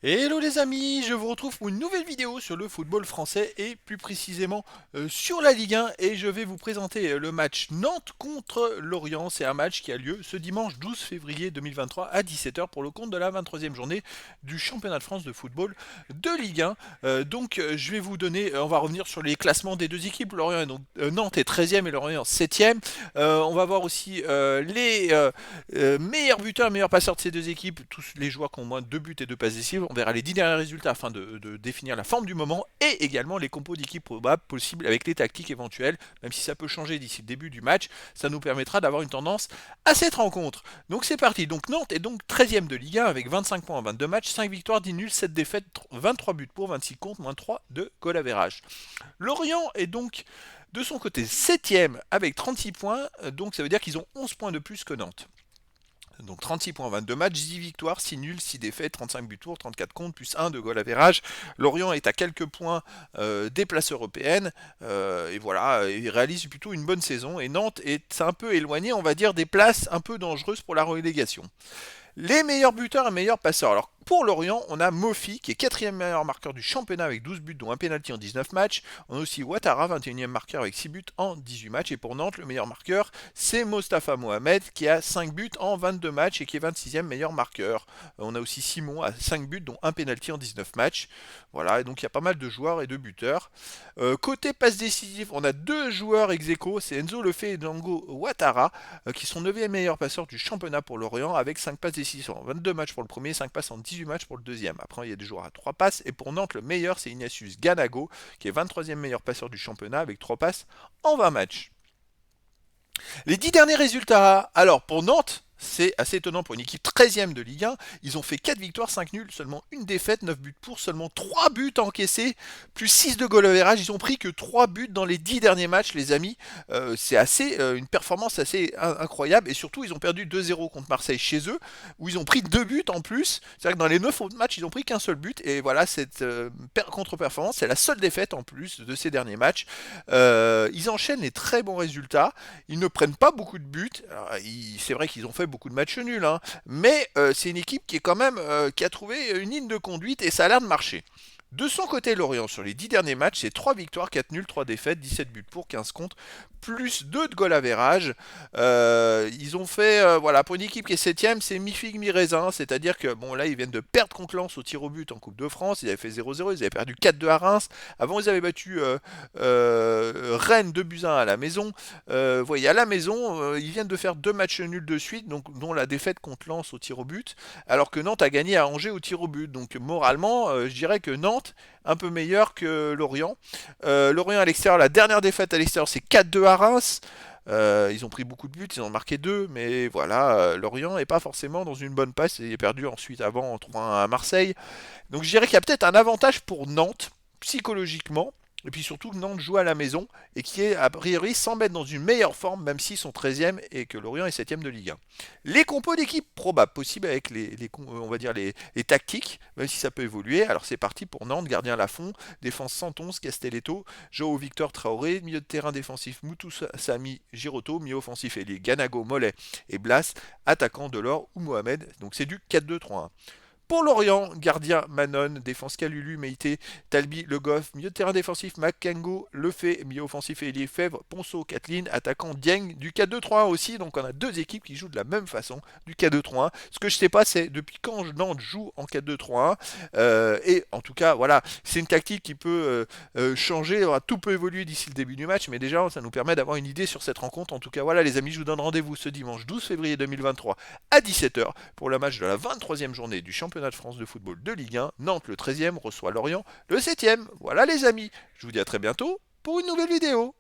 Hello les amis, je vous retrouve pour une nouvelle vidéo sur le football français et plus précisément sur la Ligue 1 et je vais vous présenter le match Nantes contre Lorient. C'est un match qui a lieu ce dimanche 12 février 2023 à 17h pour le compte de la 23e journée du championnat de France de football de Ligue 1. Je vais vous donner, on va revenir sur les classements des deux équipes. Nantes est 13e et Lorient 7e. On va voir aussi les meilleurs buteurs, meilleurs passeurs de ces deux équipes, tous les joueurs qui ont moins de 2 buts et 2 passes décisives. On verra les 10 derniers résultats afin de définir la forme du moment et également les compos d'équipe probables possibles avec les tactiques éventuelles, même si ça peut changer d'ici le début du match, ça nous permettra d'avoir une tendance à cette rencontre. Donc c'est parti. Donc Nantes est donc 13e de Ligue 1 avec 25 points en 22 matchs, 5 victoires, 10 nuls, 7 défaites, 23 buts pour, 26 contre, moins 3 de goal average. Lorient est donc de son côté 7e avec 36 points, donc ça veut dire qu'ils ont 11 points de plus que Nantes. Donc 36 points, 22 matchs, 10 victoires, 6 nuls, 6 défaites, 35 buts pour, 34 contre, plus 1 de goal average. Lorient est à quelques points des places européennes. Et voilà, il réalise plutôt une bonne saison. Et Nantes est un peu éloigné, on va dire, des places un peu dangereuses pour la relégation. Les meilleurs buteurs et meilleurs passeurs. Alors pour Lorient, on a Mofi qui est 4e meilleur marqueur du championnat avec 12 buts dont un penalty en 19 matchs. On a aussi Ouattara, 21e marqueur avec 6 buts en 18 matchs. Et pour Nantes, le meilleur marqueur, c'est Mostafa Mohamed qui a 5 buts en 22 matchs et qui est 26e meilleur marqueur. On a aussi Simon à 5 buts dont un penalty en 19 matchs. Voilà, et donc il y a pas mal de joueurs et de buteurs. Côté passe décisive, on a deux joueurs ex aequo, c'est Enzo Lefebvre et Django Ouattara, qui sont 9e meilleurs passeurs du championnat pour Lorient, avec 5 passes décisives en 22 matchs pour le premier, 5 passes en 18 matchs pour le deuxième. Après, il y a des joueurs à 3 passes, et pour Nantes, le meilleur, c'est Ignatius Ganago, qui est 23e meilleur passeur du championnat, avec 3 passes en 20 matchs. Les 10 derniers résultats. Alors, pour Nantes, c'est assez étonnant pour une équipe 13e de Ligue 1. Ils ont fait 4 victoires, 5 nuls, seulement une défaite, 9 buts pour, seulement 3 buts encaissés, plus 6 de goal average. Ils ont pris que 3 buts dans les 10 derniers matchs, les amis. C'est une performance assez incroyable. Et surtout, ils ont perdu 2-0 contre Marseille chez eux, où ils ont pris 2 buts en plus. C'est-à-dire que dans les 9 autres matchs, ils ont pris qu'un seul but. Et voilà, cette contre-performance, c'est la seule défaite en plus de ces derniers matchs. Ils enchaînent les très bons résultats. Ils ne prennent pas beaucoup de buts. C'est vrai qu'ils ont fait beaucoup de matchs nuls, hein, mais c'est une équipe qui est quand même qui a trouvé une ligne de conduite et ça a l'air de marcher. De son côté, Lorient, sur les 10 derniers matchs, c'est 3 victoires, 4 nuls, 3 défaites, 17 buts pour, 15 contre, plus 2 de goal average. Ils ont fait, voilà, pour une équipe qui est 7ème, c'est mi-figue, mi-raisin, c'est-à-dire que, bon, là, ils viennent de perdre contre Lens au tir au but en Coupe de France, ils avaient fait 0-0, ils avaient perdu 4-2 à Reims, avant, ils avaient battu Rennes 2 buts 1 à la maison. Voyez, à la maison, ils viennent de faire 2 matchs nuls de suite, donc, dont la défaite contre Lens au tir au but, alors que Nantes a gagné à Angers au tir au but. Donc, moralement, je dirais que Nantes, un peu meilleur que Lorient. Lorient à l'extérieur, la dernière défaite à l'extérieur, c'est 4-2 à Reims. Ils ont pris beaucoup de buts, ils en ont marqué 2, mais voilà, Lorient n'est pas forcément dans une bonne passe, il est perdu ensuite avant en 3-1 à Marseille. Donc je dirais qu'il y a peut-être un avantage pour Nantes, psychologiquement, et puis surtout que Nantes joue à la maison, et qui est a priori sans mettre dans une meilleure forme, même s'ils sont 13e et que Lorient est 7e de Ligue 1. Les compos d'équipe probables possibles avec on va dire les tactiques, même si ça peut évoluer. Alors c'est parti pour Nantes, gardien Lafont, défense Santonce, Castelletto, Joao Victor Traoré, milieu de terrain défensif Moutou Sami Giroto, milieu offensif ailier Ganago, Mollet et Blas, attaquant Delors ou Mohamed. Donc c'est du 4-2-3-1. Pour Lorient, gardien Manon, défense Calulu, Meïté, Talbi, Le Goff, milieu de terrain défensif Makengo, Lefebvre, milieu offensif et ailier Fèvre, Ponceau, Kathleen, attaquant Dieng, du 4-2-3-1 aussi, donc on a deux équipes qui jouent de la même façon, du 4-2-3-1. Ce que je sais pas, c'est depuis quand Nantes joue en 4-2-3-1, et en tout cas, voilà, c'est une tactique qui peut changer, tout peut évoluer d'ici le début du match, mais déjà, ça nous permet d'avoir une idée sur cette rencontre. En tout cas, voilà les amis, je vous donne rendez-vous ce dimanche 12 février 2023 à 17h pour le match de la 23e journée du championnat de France de football de Ligue 1. Nantes le 13e reçoit Lorient le 7e. Voilà les amis, je vous dis à très bientôt pour une nouvelle vidéo.